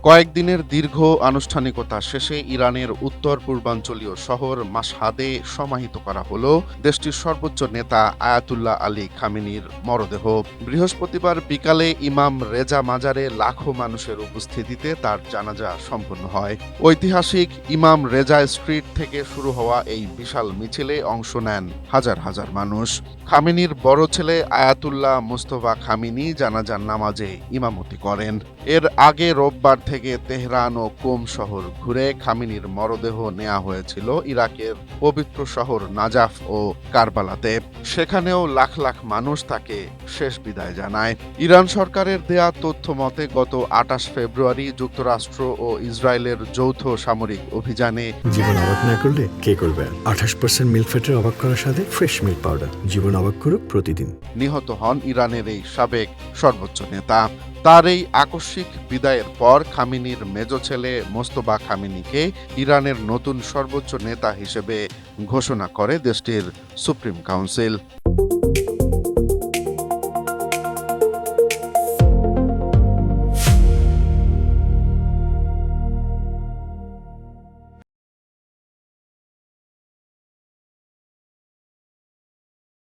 কয়েকদিনের দীর্ঘ আনুষ্ঠানিকতা শেষে ইরানের উত্তর পূর্বাঞ্চলীয় শহর মাশহাদে সমাহিত করা হল দেশটির সর্বোচ্চ নেতা আয়াতুল্লাহ আলী খামেনির মরদেহ। বৃহস্পতিবার বিকালে ইমাম রেজা মাজারে লাখো মানুষের উপস্থিতিতে তার জানাজা সম্পন্ন হয়। ঐতিহাসিক ইমাম রেজা স্ট্রিট থেকে শুরু হওয়া এই বিশাল মিছিলে অংশ নেন হাজার হাজার মানুষ। খামেনির বড় ছেলে আয়াতুল্লাহ মুস্তফা খামেনি জানাজার নামাজে ইমামতি করেন। এর আগে রোববার থেকে তেহরান ও কোম শহর ঘুরে খামেনির মরদেহ নেওয়া হয়েছিল ইরাকের পবিত্র শহর নাজাফ ও কারবালাতে। সেখানেও লাখ লাখ মানুষ তাকে শেষ বিদায় জানায়। ইরান সরকারের দেয়া তথ্য মতে গত ২৮ ফেব্রুয়ারি যুক্তরাষ্ট্র ও ইসরায়েলের যৌথ সামরিক অভিযানে জীবন অবাক না করলে কে করবে? ২৮% মিল্ক ফ্যাটের অবাক করার সাথে ফ্রেশ মিল্ক পাউডার। জীবন অবাক করুক প্রতিদিন। নিহত হন ইরানের এই সাবেক সর্বোচ্চ নেতা। তার এই আকস্মিক বিদায়ের পর খামেনির মেজ ছেলে মোস্তফা খামেনিকে ইরানের নতুন সর্বোচ্চ নেতা হিসেবে ঘোষণা করে দেশটির সুপ্রিম কাউন্সিল।